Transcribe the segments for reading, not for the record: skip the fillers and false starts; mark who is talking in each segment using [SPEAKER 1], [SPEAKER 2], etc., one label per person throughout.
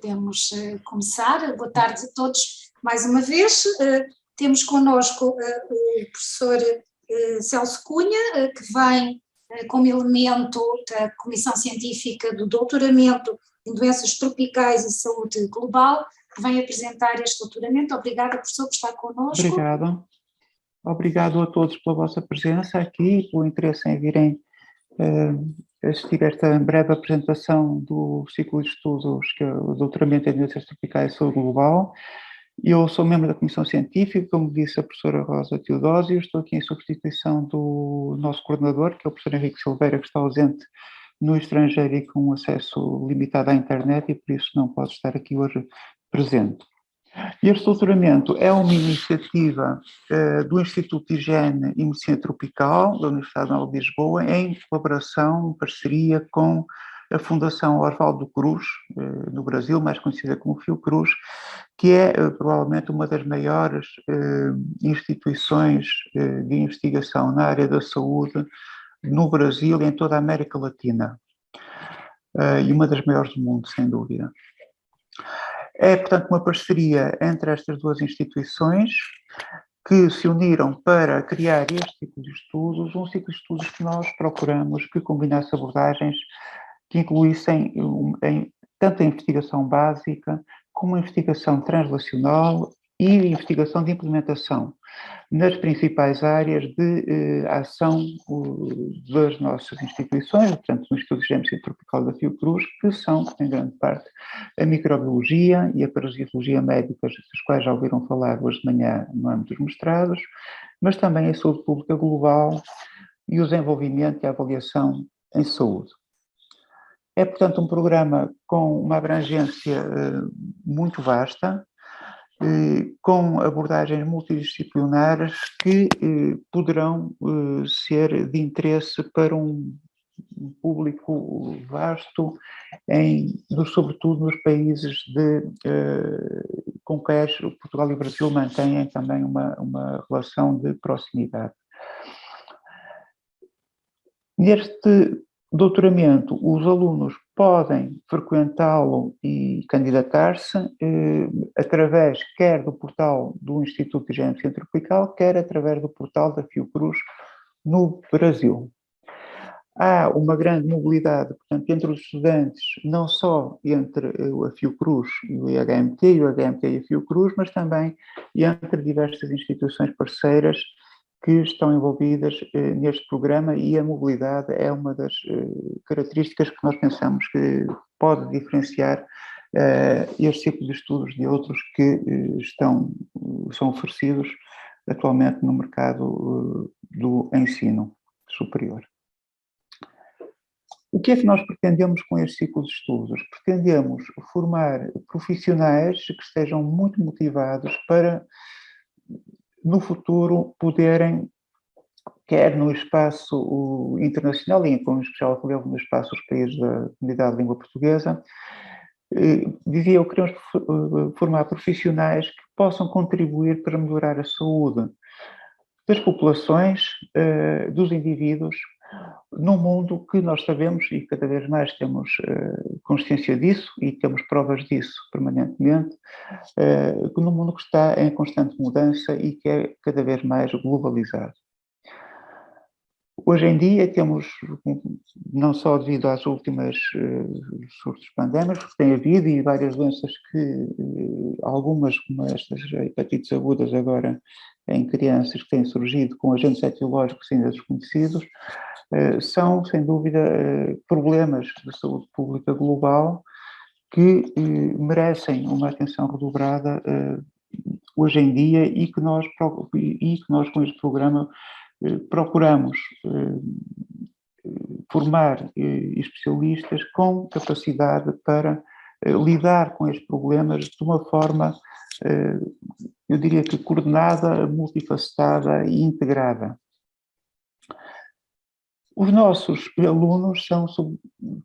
[SPEAKER 1] podemos começar. Boa tarde a todos mais uma vez. Temos connosco o professor Celso Cunha, que vem como elemento da Comissão Científica do Doutoramento em Doenças Tropicais e Saúde Global, que vem apresentar este doutoramento. Obrigada, professor, por estar connosco.
[SPEAKER 2] Obrigado. Obrigado a todos pela vossa presença aqui e pelo interesse em virem assistir a esta breve apresentação do ciclo de estudos que é o Doutoramento em Doenças Tropicais e Saúde Global. Eu sou membro da Comissão Científica, como disse a professora Rosa Teodósio, estou aqui em substituição do nosso coordenador, que é o professor Henrique Silveira, que está ausente no estrangeiro e com acesso limitado à internet e por isso não pode estar aqui hoje presente. Este doutoramento é uma iniciativa do Instituto de Higiene e Medicina Tropical da Universidade Nova de Lisboa, em colaboração, parceria com a Fundação Oswaldo Cruz, no Brasil, mais conhecida como Fiocruz, que é provavelmente uma das maiores instituições de investigação na área da saúde no Brasil e em toda a América Latina. E uma das maiores do mundo, sem dúvida. É, portanto, uma parceria entre estas duas instituições que se uniram para criar este ciclo de estudos, um ciclo de estudos que nós procuramos que combinasse abordagens que incluíssem tanto a investigação básica como a investigação translacional e a investigação de implementação nas principais áreas de ação das nossas instituições, portanto, no Instituto de Higiene Tropical da Fiocruz, que são, em grande parte, a microbiologia e a parasitologia médicas, das quais já ouviram falar hoje de manhã no âmbito dos mestrados, mas também a saúde pública global e o desenvolvimento e a avaliação em saúde. É, portanto, um programa com uma abrangência muito vasta, com abordagens multidisciplinares que poderão ser de interesse para um público vasto, sobretudo nos países com quais Portugal e o Brasil mantêm também uma relação de proximidade. Neste doutoramento, os alunos podem frequentá-lo e candidatar-se através quer do portal do Instituto de Higiene e Medicina Tropical, quer através do portal da Fiocruz no Brasil. Há uma grande mobilidade, portanto, entre os estudantes, não só entre a Fiocruz e o IHMT e a Fiocruz, mas também entre diversas instituições parceiras que estão envolvidas neste programa, e a mobilidade é uma das características que nós pensamos que pode diferenciar este ciclo de estudos de outros que são oferecidos atualmente no mercado do ensino superior. O que é que nós pretendemos com este ciclo de estudos? Pretendemos formar profissionais que estejam muito motivados para, no futuro, poderem, quer no espaço internacional, e com especial relevo no espaço dos países da comunidade de língua portuguesa, dizia eu, queremos formar profissionais que possam contribuir para melhorar a saúde das populações, dos indivíduos, num mundo que nós sabemos, e cada vez mais temos consciência disso, e temos provas disso permanentemente, num mundo que está em constante mudança e que é cada vez mais globalizado. Hoje em dia temos, não só devido às últimas surtos pandémicos que tem havido e várias doenças que, algumas como estas hepatites agudas agora em crianças que têm surgido com agentes etiológicos ainda desconhecidos, são, sem dúvida, problemas de saúde pública global que merecem uma atenção redobrada hoje em dia e que nós com este programa procuramos formar especialistas com capacidade para lidar com estes problemas de uma forma, eu diria que coordenada, multifacetada e integrada. Os nossos alunos são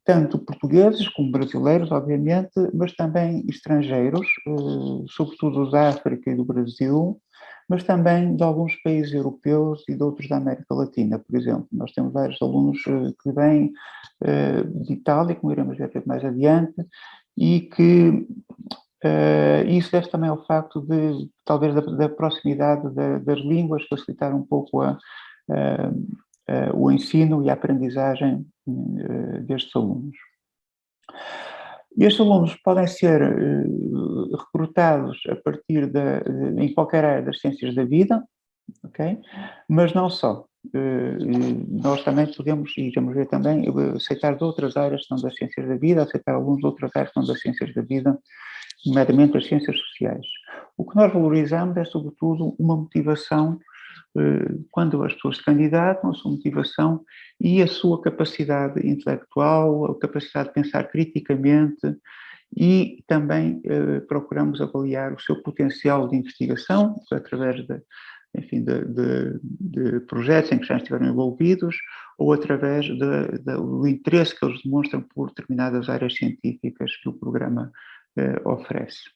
[SPEAKER 2] tanto portugueses como brasileiros, obviamente, mas também estrangeiros, sobretudo da África e do Brasil, mas também de alguns países europeus e de outros da América Latina, por exemplo. Nós temos vários alunos que vêm de Itália, como iremos ver mais adiante, e que isso deve também ao facto de, talvez, da proximidade das línguas facilitar um pouco o ensino e a aprendizagem destes alunos. Estes alunos podem ser recrutados a partir em qualquer área das ciências da vida, ok? Mas não só. Nós também podemos, e vamos ver também, aceitar de outras áreas que são das ciências da vida, aceitar alunos de outras áreas que são das ciências da vida, nomeadamente as ciências sociais. O que nós valorizamos é, sobretudo, uma motivação, quando as pessoas se candidatam, a sua motivação e a sua capacidade intelectual, a capacidade de pensar criticamente, e também procuramos avaliar o seu potencial de investigação, através de projetos em que já estiveram envolvidos, ou através do interesse que eles demonstram por determinadas áreas científicas que o programa oferece.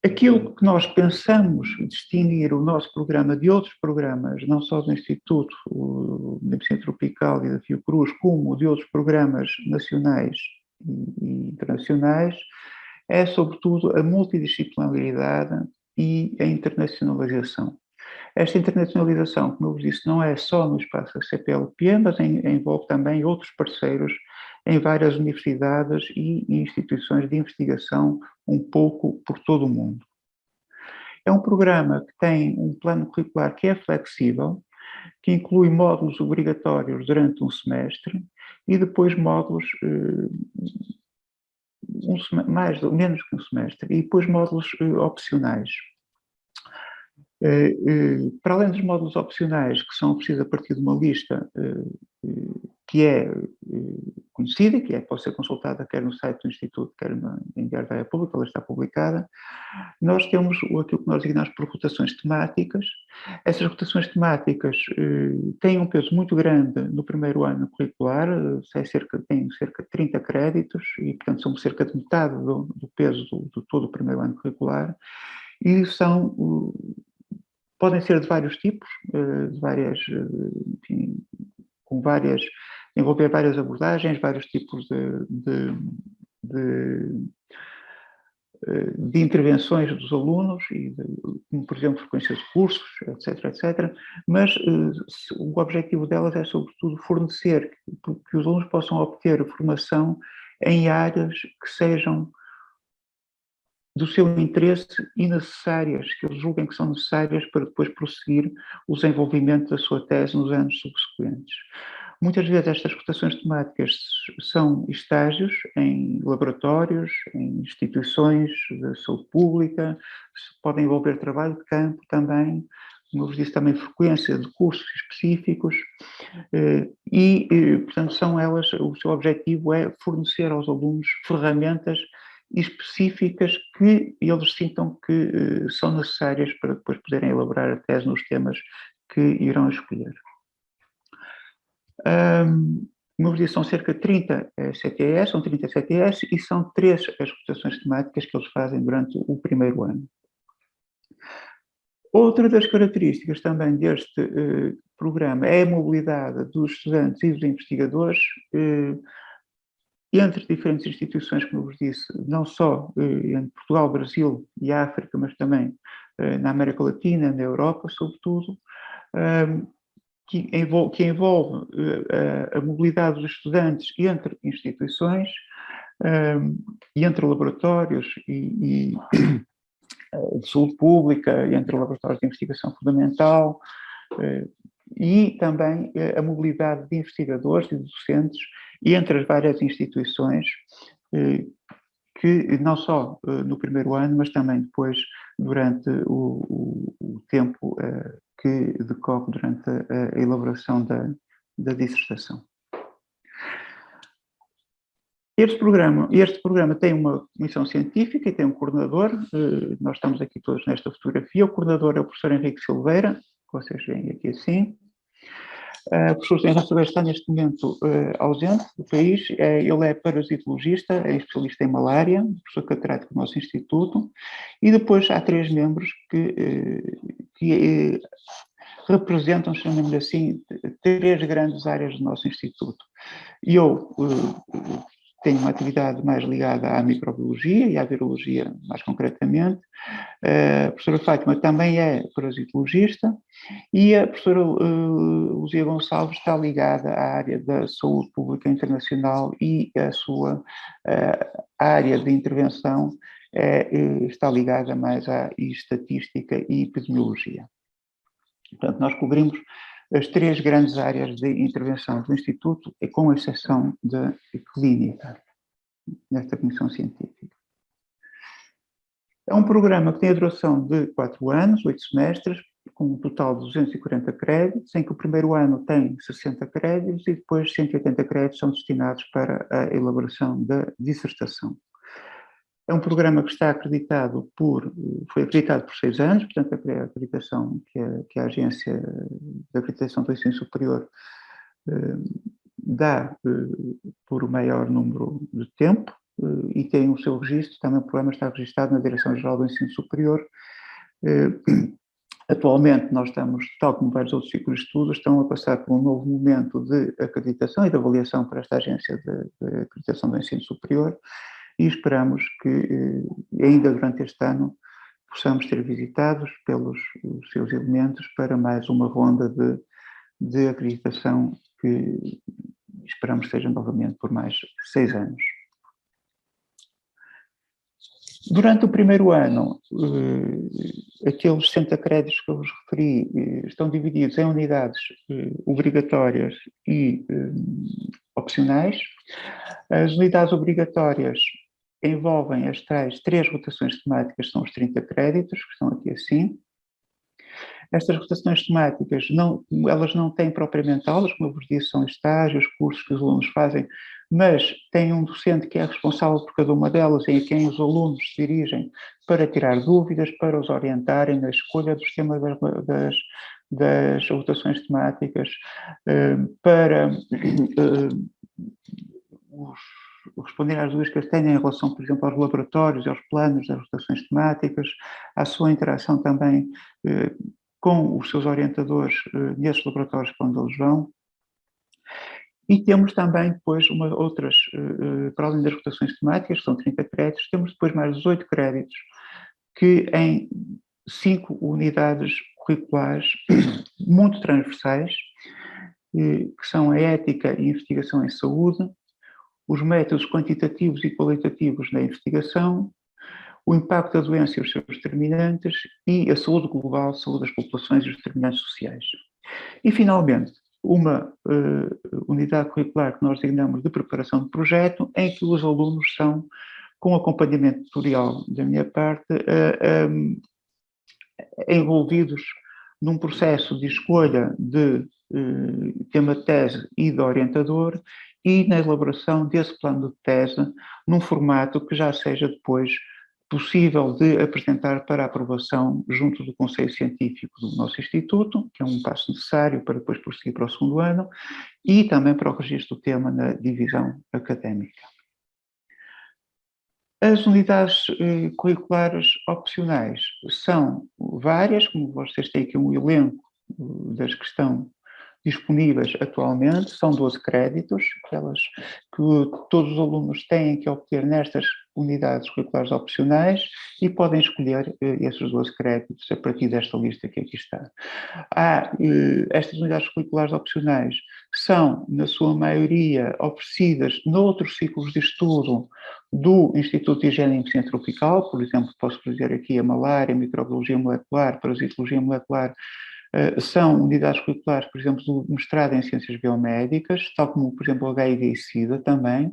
[SPEAKER 2] Aquilo que nós pensamos distinguir o nosso programa de outros programas, não só do Instituto de Medicina Tropical e da Fiocruz, como de outros programas nacionais e internacionais, é, sobretudo, a multidisciplinaridade e a internacionalização. Esta internacionalização, como eu vos disse, não é só no espaço da CPLP, mas envolve também outros parceiros em várias universidades e instituições de investigação um pouco por todo o mundo. É um programa que tem um plano curricular que é flexível, que inclui módulos obrigatórios durante um semestre e depois módulos menos que um semestre, e depois módulos opcionais. Para além dos módulos opcionais, que são oferecidos a partir de uma lista que é conhecida, que pode ser consultada quer no site do Instituto, quer em Diário da República, ela está publicada, nós temos aquilo que nós designamos por rotações temáticas. Essas rotações temáticas têm um peso muito grande no primeiro ano curricular, têm cerca de 30 créditos, e, portanto, são cerca de metade do peso de todo o primeiro ano curricular, e podem ser de vários tipos, envolver várias abordagens, vários tipos de intervenções dos alunos, como, por exemplo, frequências de cursos, etc. Mas o objetivo delas é, sobretudo, fornecer que os alunos possam obter formação em áreas que sejam do seu interesse e necessárias, que eles julguem que são necessárias para depois prosseguir o desenvolvimento da sua tese nos anos subsequentes. Muitas vezes estas rotações temáticas são estágios em laboratórios, em instituições de saúde pública, podem envolver trabalho de campo também, como eu vos disse, também frequência de cursos específicos, portanto, são elas, o seu objetivo é fornecer aos alunos ferramentas específicas que eles sintam que são necessárias para depois poderem elaborar a tese nos temas que irão escolher. Como eu disse, são cerca de 30 CTS, são 30 CTS e são 3 as rotações temáticas que eles fazem durante o primeiro ano. Outra das características também deste programa é a mobilidade dos estudantes e dos investigadores entre diferentes instituições, como eu vos disse, não só em Portugal, Brasil e África, mas também na América Latina, na Europa, sobretudo, que envolve a mobilidade dos estudantes entre instituições, e entre laboratórios de saúde pública, e entre laboratórios de investigação fundamental, e também a mobilidade de investigadores e de docentes entre as várias instituições, que não só no primeiro ano, mas também depois durante o tempo que decorre durante a elaboração da dissertação. Este programa tem uma comissão científica e tem um coordenador. Nós estamos aqui todos nesta fotografia. O coordenador é o professor Henrique Silveira, que vocês veem aqui assim. O professor Henrique Silveira está neste momento ausente do país. Ele é parasitologista, é especialista em malária, professor catedrático do nosso instituto. E depois há 3 membros que representam, chamemos assim, 3 grandes áreas do nosso instituto. Eu tenho uma atividade mais ligada à microbiologia e à virologia, mais concretamente. A professora Fátima também é parasitologista e a professora Luzia Gonçalves está ligada à área da saúde pública internacional e a sua área de intervenção está ligada mais à estatística e epidemiologia. Portanto, nós cobrimos as 3 grandes áreas de intervenção do Instituto, com exceção da clínica, nesta comissão científica. É um programa que tem a duração de 4 anos, 8 semestres, com um total de 240 créditos, em que o primeiro ano tem 60 créditos e depois 180 créditos são destinados para a elaboração da dissertação. É um programa que está acreditado foi acreditado por 6 anos, portanto, a acreditação que a Agência de Acreditação do Ensino Superior dá por o maior número de tempo e tem o seu registro, também o programa está registado na Direção-Geral do Ensino Superior. Atualmente nós estamos, tal como vários outros ciclos de estudo, estão a passar por um novo momento de acreditação e de avaliação para esta Agência de Acreditação do Ensino Superior, e esperamos que ainda durante este ano possamos ser visitados pelos seus elementos para mais uma ronda de acreditação que esperamos seja novamente por mais 6 anos. Durante o primeiro ano, aqueles 60 créditos que eu vos referi estão divididos em unidades obrigatórias e opcionais. As unidades obrigatórias envolvem as tais 3 rotações temáticas, são os 30 créditos, que estão aqui assim. Estas rotações temáticas, elas não têm propriamente aulas, como eu vos disse, são estágios, cursos que os alunos fazem, mas tem um docente que é responsável por cada uma delas, em quem os alunos se dirigem para tirar dúvidas, para os orientarem na escolha do esquema das rotações temáticas, para responder às dúvidas que eles têm em relação, por exemplo, aos laboratórios e aos planos das rotações temáticas, à sua interação também com os seus orientadores nesses laboratórios para onde eles vão. E temos também depois outras, para além das rotações temáticas, que são 30 créditos, temos depois mais 18 créditos que em 5 unidades curriculares muito transversais, que são a ética e investigação em saúde, os métodos quantitativos e qualitativos na investigação, o impacto da doença e os seus determinantes e a saúde global, a saúde das populações e os determinantes sociais. E, finalmente, uma unidade curricular que nós designamos de preparação de projeto, em que os alunos são, com acompanhamento tutorial da minha parte, envolvidos num processo de escolha de tema de tese e de orientador e na elaboração desse plano de tese num formato que já seja depois possível de apresentar para aprovação junto do Conselho Científico do nosso Instituto, que é um passo necessário para depois prosseguir para o 2º ano, e também para o registro do tema na divisão académica. As unidades curriculares opcionais são várias, como vocês têm aqui um elenco das que estão disponíveis atualmente, são 12 créditos, que todos os alunos têm que obter nestas unidades curriculares opcionais e podem escolher esses 12 créditos a partir desta lista que aqui está. Estas unidades curriculares opcionais são, na sua maioria, oferecidas noutros ciclos de estudo do Instituto de Higiene e Medicina Tropical, por exemplo, posso dizer aqui a malária, a microbiologia molecular, parasitologia molecular, são unidades curriculares, por exemplo, do mestrado em Ciências Biomédicas, tal como, por exemplo, HIV e SIDA também,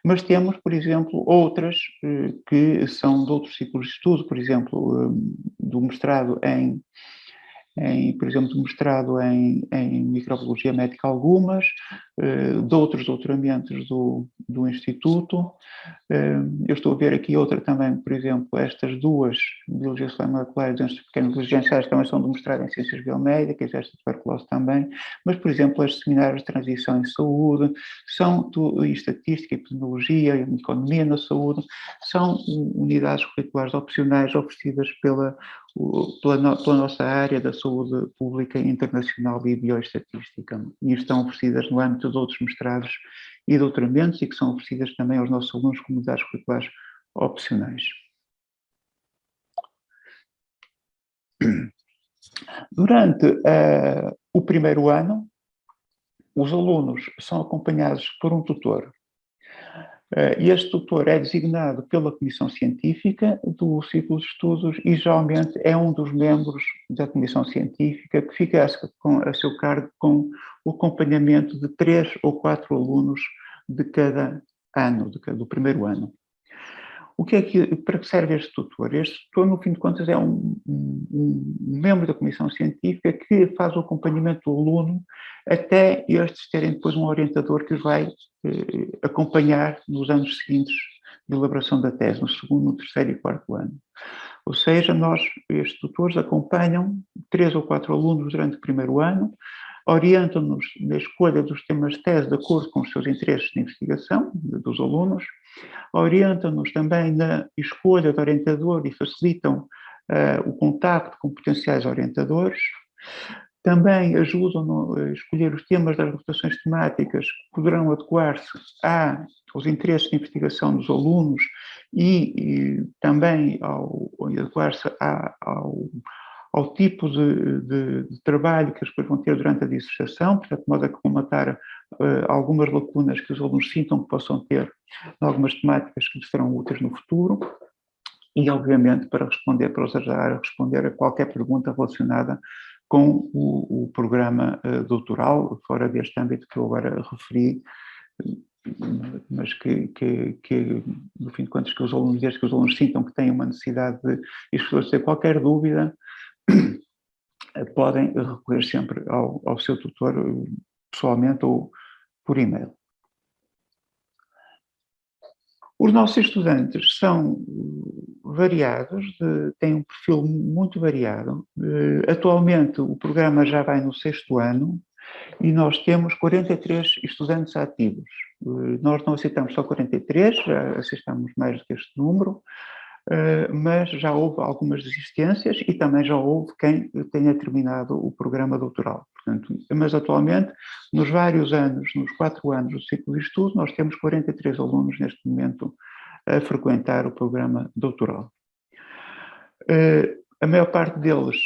[SPEAKER 2] mas temos, por exemplo, outras que são de outros ciclos de estudo, por exemplo, do mestrado por exemplo, do mestrado em microbiologia médica algumas, de outros doutoramentos do Instituto. Eu estou a ver aqui outra também, por exemplo, estas duas, Biologia Celular Molecular e Doenças Pequenas Negligenciais, também são de mestrado em Ciências Biomédicas, esta tuberculose também, mas, por exemplo, as seminários de transição em saúde, são estatística, epidemiologia, economia na saúde, são unidades curriculares opcionais oferecidas pela nossa área da saúde pública internacional e bioestatística, e estão oferecidas no âmbito de outros mestrados e doutoramentos e que são oferecidas também aos nossos alunos como unidades curriculares opcionais. Durante o primeiro ano, os alunos são acompanhados por um tutor. E este tutor é designado pela Comissão Científica do Ciclo de Estudos e geralmente é um dos membros da Comissão Científica que fica a seu cargo com o acompanhamento de 3 ou 4 alunos de cada ano, do primeiro ano. Para que serve este tutor? Este tutor, no fim de contas, é um membro da Comissão Científica que faz o acompanhamento do aluno até estes terem depois um orientador que os vai acompanhar nos anos seguintes de elaboração da tese, no segundo, no terceiro e quarto ano. Ou seja, estes tutores acompanham 3 ou 4 alunos durante o primeiro ano, orientam-nos na escolha dos temas de tese de acordo com os seus interesses de investigação dos alunos, orientam-nos também na escolha de orientador e facilitam o contacto com potenciais orientadores, também ajudam a escolher os temas das rotações temáticas que poderão adequar-se aos interesses de investigação dos alunos e também adequar-se ao tipo de trabalho que eles depois vão ter durante a dissertação, portanto, de modo a comatar algumas lacunas que os alunos sintam que possam ter em algumas temáticas que lhes serão úteis no futuro e, obviamente, para os ajudar a responder a qualquer pergunta relacionada com o programa doutoral, fora deste âmbito que eu agora referi, mas que no fim de contas, que os alunos sintam que têm uma necessidade de esclarecer qualquer dúvida, podem recorrer sempre ao seu tutor pessoalmente ou por e-mail. Os nossos estudantes são variados, têm um perfil muito variado. Atualmente o programa já vai no 6º ano e nós temos 43 estudantes ativos. Nós não aceitamos só 43, já aceitamos mais do que este número, mas já houve algumas desistências e também já houve quem tenha terminado o programa doutoral. Portanto, mas atualmente, nos vários anos, nos 4 anos do ciclo de estudo, nós temos 43 alunos neste momento a frequentar o programa doutoral. A maior parte deles,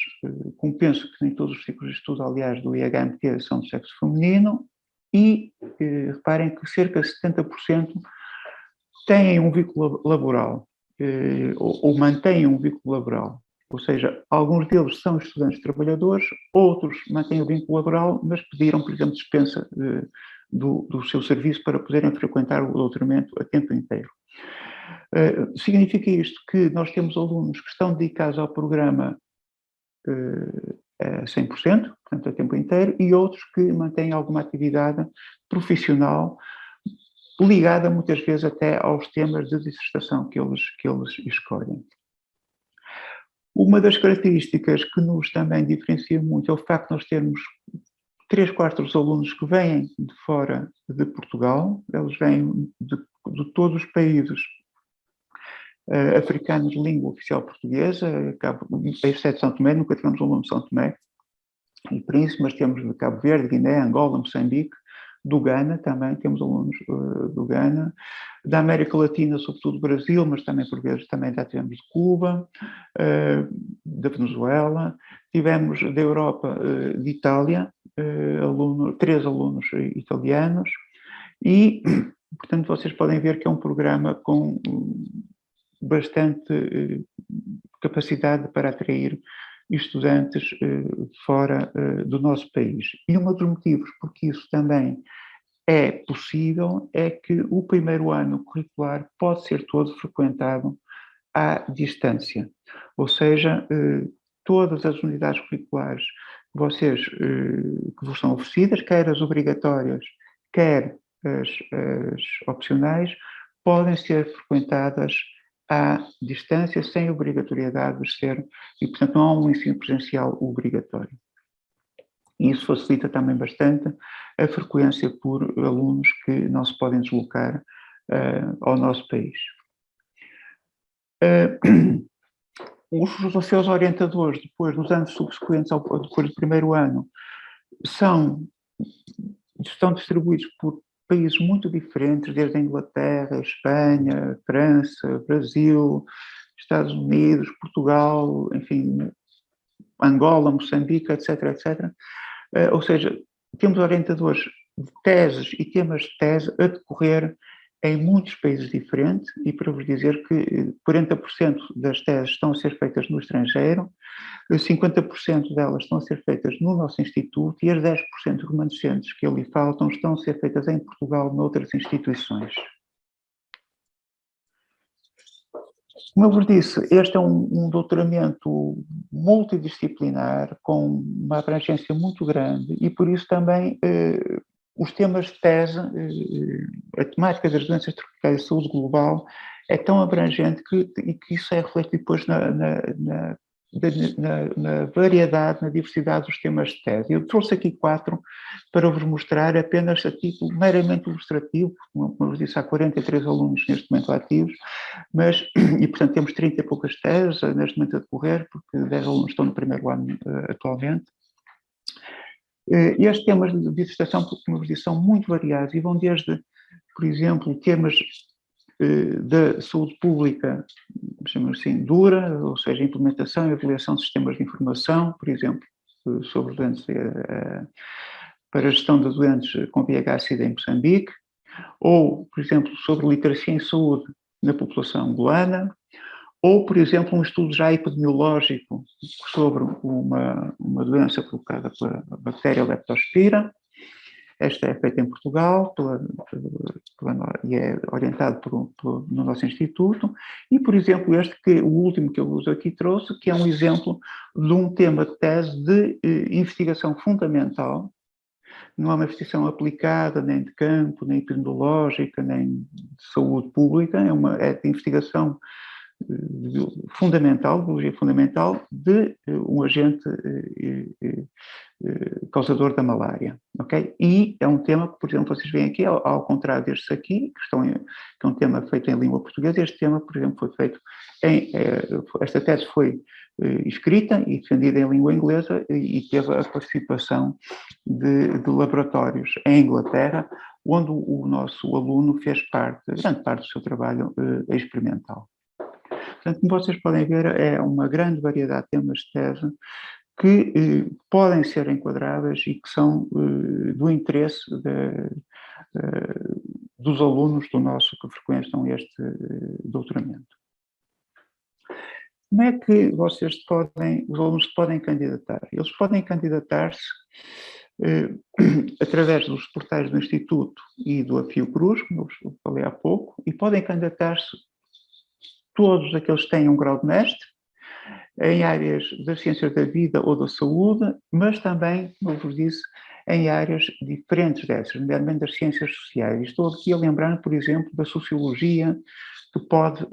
[SPEAKER 2] como penso que nem todos os ciclos de estudo, aliás, do IHMT são de sexo feminino, e reparem que cerca de 70% têm um vínculo laboral, ou mantêm um vínculo laboral. Ou seja, alguns deles são estudantes trabalhadores, outros mantêm o vínculo laboral, mas pediram, por exemplo, dispensa do seu serviço para poderem frequentar o doutoramento a tempo inteiro. Significa isto que nós temos alunos que estão dedicados ao programa a 100%, portanto a tempo inteiro, e outros que mantêm alguma atividade profissional ligada muitas vezes até aos temas de dissertação que eles escolhem. Uma das características que nos também diferencia muito é o facto de nós termos 3/4 dos alunos que vêm de fora de Portugal, eles vêm de todos os países africanos de língua oficial portuguesa, exceto São Tomé, nunca tivemos aluno de São Tomé e Príncipe, mas temos de Cabo Verde, Guiné, Angola, Moçambique, do Ghana também, temos alunos do Ghana, da América Latina, sobretudo do Brasil, mas também por vezes também já tivemos de Cuba, da Venezuela, tivemos da Europa, de Itália, 3 alunos italianos e, portanto, vocês podem ver que é um programa com bastante capacidade para atrair estudantes fora do nosso país. E um dos motivos porque isso também é possível é que o primeiro ano curricular pode ser todo frequentado à distância, ou seja, todas as unidades curriculares que vos são oferecidas, quer as obrigatórias, quer as opcionais, podem ser frequentadas à distância, sem obrigatoriedade de ser, e portanto não há um ensino presencial obrigatório. E isso facilita também bastante a frequência por alunos que não se podem deslocar ao nosso país. Os seus orientadores, depois, nos anos subsequentes, depois do primeiro ano, estão distribuídos por países muito diferentes, desde a Inglaterra, Espanha, França, Brasil, Estados Unidos, Portugal, enfim, Angola, Moçambique, etc., etc. Ou seja, temos orientadores de teses e temas de tese a decorrer em muitos países diferentes, e para vos dizer que 40% das teses estão a ser feitas no estrangeiro, 50% delas estão a ser feitas no nosso instituto, e as 10% remanescentes que ali faltam estão a ser feitas em Portugal, noutras instituições. Como eu vos disse, este é um doutoramento multidisciplinar, com uma abrangência muito grande, e por isso também os temas de tese, a temática das doenças tropicais e saúde global é tão abrangente que isso é refletido depois na variedade, na diversidade dos temas de tese. Eu trouxe aqui 4 para vos mostrar apenas a título meramente ilustrativo, como eu vos disse, há 43 alunos neste momento ativos, e portanto temos 30 e poucas teses neste momento a decorrer, porque 10 alunos estão no primeiro ano atualmente. Estes temas de dissertação, como eu vos disse, são muito variados e vão desde, por exemplo, temas da saúde pública, chamamos assim, dura, ou seja, implementação e avaliação de sistemas de informação, por exemplo, sobre doentes, para a gestão de doentes com VIH-Sida em Moçambique, ou, por exemplo, sobre literacia em saúde na população angolana, ou, por exemplo, um estudo já epidemiológico sobre uma doença provocada pela bactéria Leptospira. Esta é feita em Portugal e é orientado no nosso instituto. E, por exemplo, o último que eu vos aqui trouxe, que é um exemplo de um tema de tese de investigação fundamental. Não é uma investigação aplicada, nem de campo, nem epidemiológica, nem de saúde pública, é de investigação fundamental, biologia fundamental, de um agente causador da malária, ok? E é um tema que, por exemplo, vocês veem aqui, ao contrário destes aqui, que é um tema feito em língua portuguesa, este tema, por exemplo, foi feito esta tese foi escrita e defendida em língua inglesa e teve a participação de laboratórios em Inglaterra, onde o nosso aluno fez grande parte do seu trabalho experimental. Portanto, como vocês podem ver, é uma grande variedade de temas de tese que podem ser enquadráveis e que são do interesse dos alunos do nosso que frequentam este doutoramento. Como é que os alunos podem candidatar? Eles podem candidatar-se através dos portais do Instituto e do Afiocruz, como eu falei há pouco, e podem candidatar-se todos aqueles que têm um grau de mestre, em áreas das ciências da vida ou da saúde, mas também, como eu vos disse, em áreas diferentes dessas, nomeadamente das ciências sociais. Estou aqui a lembrar, por exemplo, da sociologia, que pode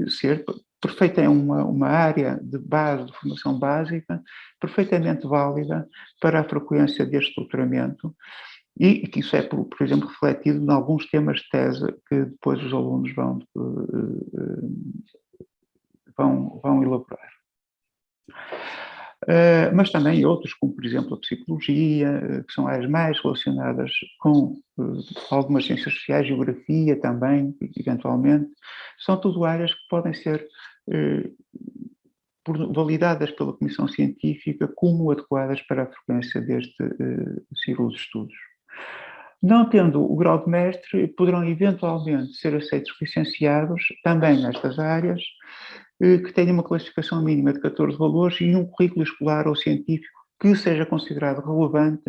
[SPEAKER 2] ser perfeita, é uma área de base, de formação básica, perfeitamente válida para a frequência deste doutoramento, e que isso é, por exemplo, refletido em alguns temas de tese que depois os alunos vão elaborar. Mas também outros, como por exemplo a psicologia, que são áreas mais relacionadas com algumas ciências sociais, geografia também, eventualmente, são tudo áreas que podem ser validadas pela Comissão Científica como adequadas para a frequência deste ciclo de estudos. Não tendo o grau de mestre, poderão eventualmente ser aceitos licenciados também nestas áreas, que tenham uma classificação mínima de 14 valores e um currículo escolar ou científico que seja considerado relevante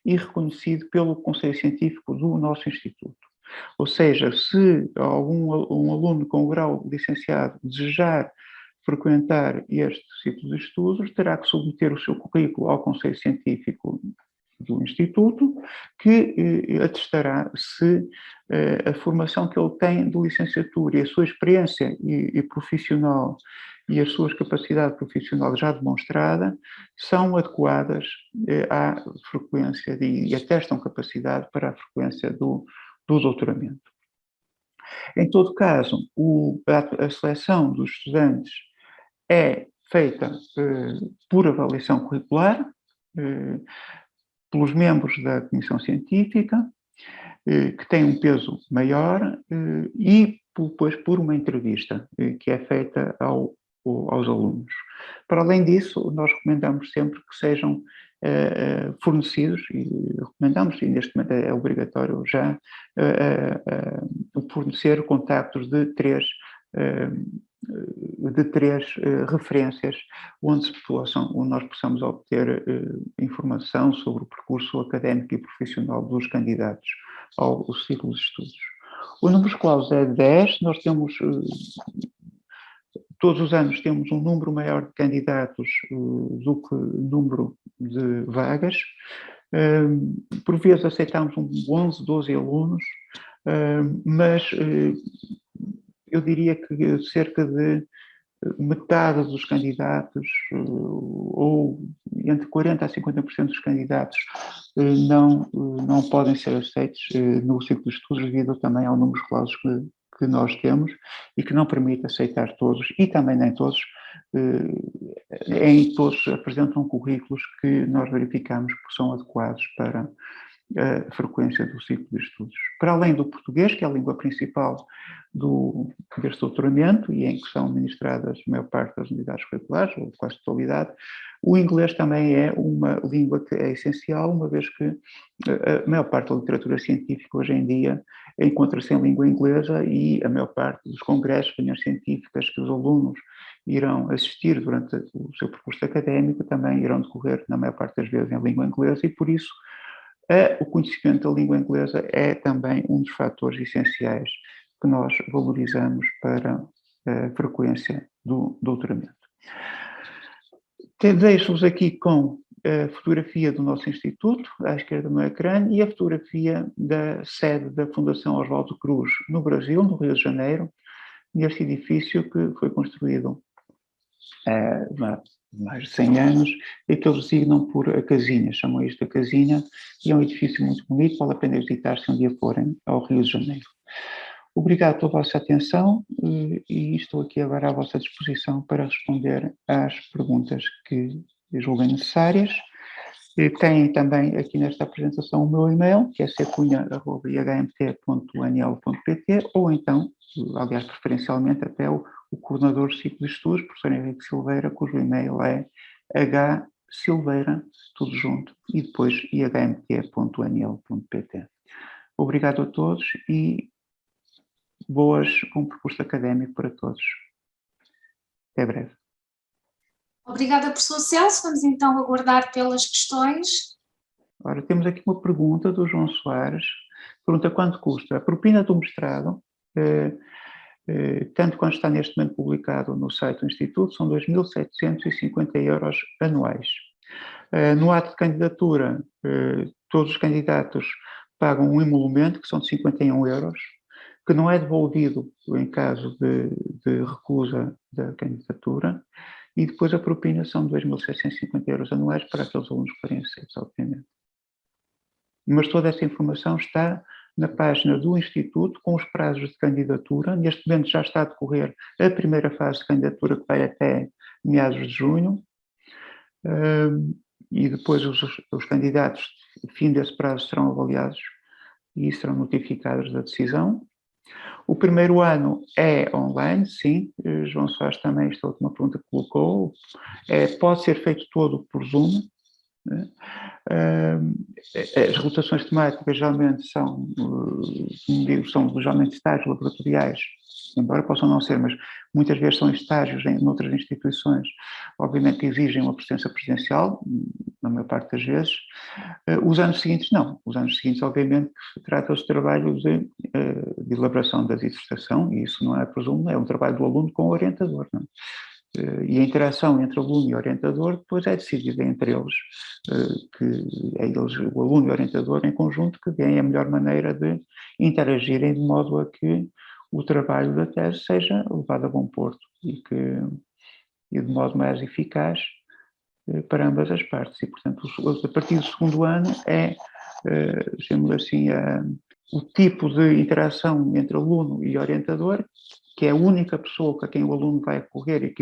[SPEAKER 2] e reconhecido pelo Conselho Científico do nosso Instituto. Ou seja, se um aluno com o grau de licenciado desejar frequentar este ciclo de estudos, terá que submeter o seu currículo ao Conselho Científico do Instituto, que atestará se a formação que ele tem de licenciatura e a sua experiência e profissional e as suas capacidades profissionais já demonstrada são adequadas à frequência e atestam capacidade para a frequência do doutoramento. Em todo caso, a seleção dos estudantes é feita por avaliação curricular, pelos membros da Comissão Científica, que tem um peso maior, e depois por uma entrevista que é feita aos alunos. Para além disso, nós recomendamos sempre que sejam fornecidos, e recomendamos, e neste momento é obrigatório já, fornecer contactos de três referências onde nós possamos obter informação sobre o percurso académico e profissional dos candidatos ao ciclo de estudos. O número de clausos é 10, nós temos, todos os anos temos um número maior de candidatos do que número de vagas. Por vezes aceitamos 11, 12 alunos, mas eu diria que cerca de metade dos candidatos, ou entre 40% a 50% dos candidatos, não podem ser aceitos no ciclo de estudos devido também ao número de clausos que nós temos e que não permite aceitar todos, e também nem todos, todos apresentam currículos que nós verificamos que são adequados para a frequência do ciclo de estudos. Para além do português, que é a língua principal deste doutoramento e em que são ministradas a maior parte das unidades curriculares, ou quase totalidade, o inglês também é uma língua que é essencial, uma vez que a maior parte da literatura científica hoje em dia encontra-se em língua inglesa e a maior parte dos congressos, reuniões científicas que os alunos irão assistir durante o seu percurso académico também irão decorrer, na maior parte das vezes, em língua inglesa, e por isso o conhecimento da língua inglesa é também um dos fatores essenciais que nós valorizamos para a frequência do doutoramento. Deixo-vos aqui com a fotografia do nosso instituto, à esquerda no ecrã, e a fotografia da sede da Fundação Oswaldo Cruz, no Brasil, no Rio de Janeiro, neste edifício que foi construído há mais de 100 anos, e que eles designam por a Casinha, chamam isto a Casinha, e é um edifício muito bonito, vale a pena visitar se um dia forem ao Rio de Janeiro. Obrigado pela vossa atenção e estou aqui agora à vossa disposição para responder às perguntas que julguem necessárias. Têm também aqui nesta apresentação o meu e-mail, que é cunha@ihmt.anl.pt, ou então, aliás, preferencialmente até o coordenador do ciclo de estudos, professor Henrique Silveira, cujo e-mail é hsilveira, tudo junto, e depois ihmt.anl.pt. Obrigado a todos e bom percurso académico para todos. Até breve.
[SPEAKER 1] Obrigada, professor Celso. Vamos então aguardar pelas questões.
[SPEAKER 2] Ora, temos aqui uma pergunta do João Soares. Pergunta: quanto custa a propina do mestrado, tanto quanto está neste momento publicado no site do Instituto, são 2.750 euros anuais. No ato de candidatura, todos os candidatos pagam um emolumento, que são de 51 euros, que não é devolvido em caso de recusa da candidatura, e depois a propina são 2.650 euros anuais para aqueles alunos que forem aceitos, obviamente. Mas toda essa informação está na página do Instituto, com os prazos de candidatura. Neste momento já está a decorrer a primeira fase de candidatura, que vai até meados de junho, e depois os candidatos, no fim desse prazo, serão avaliados e serão notificados da decisão. O primeiro ano é online, sim. João Soares também, esta última pergunta que colocou, pode ser feito todo por Zoom. Né? As rotações temáticas geralmente são geralmente estágios laboratoriais, embora possam não ser, mas muitas vezes são estágios em outras instituições, obviamente exigem uma presença presencial, na maior parte das vezes. Os anos seguintes não. Os anos seguintes, obviamente, trata-se de trabalho de elaboração da dissertação, e isso não é, presumo, é um trabalho do aluno com o orientador. Não? E a interação entre aluno e orientador depois é decidida entre eles, que é eles, o aluno e o orientador em conjunto, que veem a melhor maneira de interagirem de modo a que o trabalho da tese seja levado a bom porto e de modo mais eficaz para ambas as partes. E, portanto, a partir do segundo ano chamamos assim, o tipo de interação entre aluno e orientador, que é a única pessoa com quem o aluno vai recorrer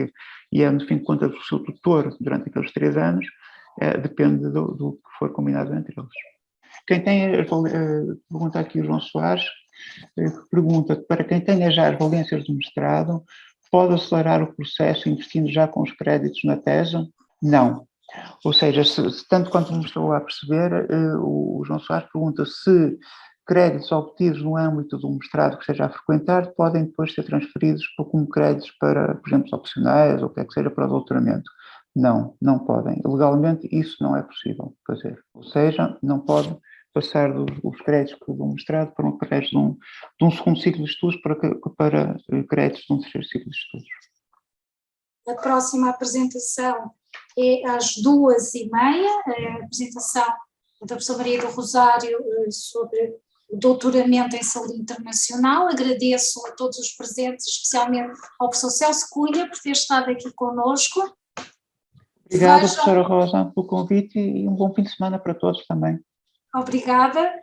[SPEAKER 2] e é, no fim de contas, o seu tutor durante aqueles 3 anos, depende do que for combinado entre eles. Quem tem, pergunta aqui o João Soares, pergunta, para quem tenha já as valências do mestrado, pode acelerar o processo investindo já com os créditos na tese? Não. Ou seja, tanto quanto me estou a perceber, o João Soares pergunta se créditos obtidos no âmbito do mestrado que esteja a frequentar podem depois ser transferidos como créditos para, por exemplo, opcionais ou o que é que seja para o doutoramento. Não, não podem. Legalmente isso não é possível fazer. Ou seja, não pode passar dos créditos do mestrado para um crédito de um segundo ciclo de estudos para créditos de um terceiro ciclo de estudos.
[SPEAKER 1] A próxima apresentação é às 2h30, a apresentação da professora Maria do Rosário sobre o doutoramento em saúde internacional. Agradeço a todos os presentes, especialmente ao professor Celso Cunha, por ter estado aqui conosco.
[SPEAKER 2] Obrigada, professora Rosa, pelo convite e um bom fim de semana para todos também.
[SPEAKER 1] Obrigada.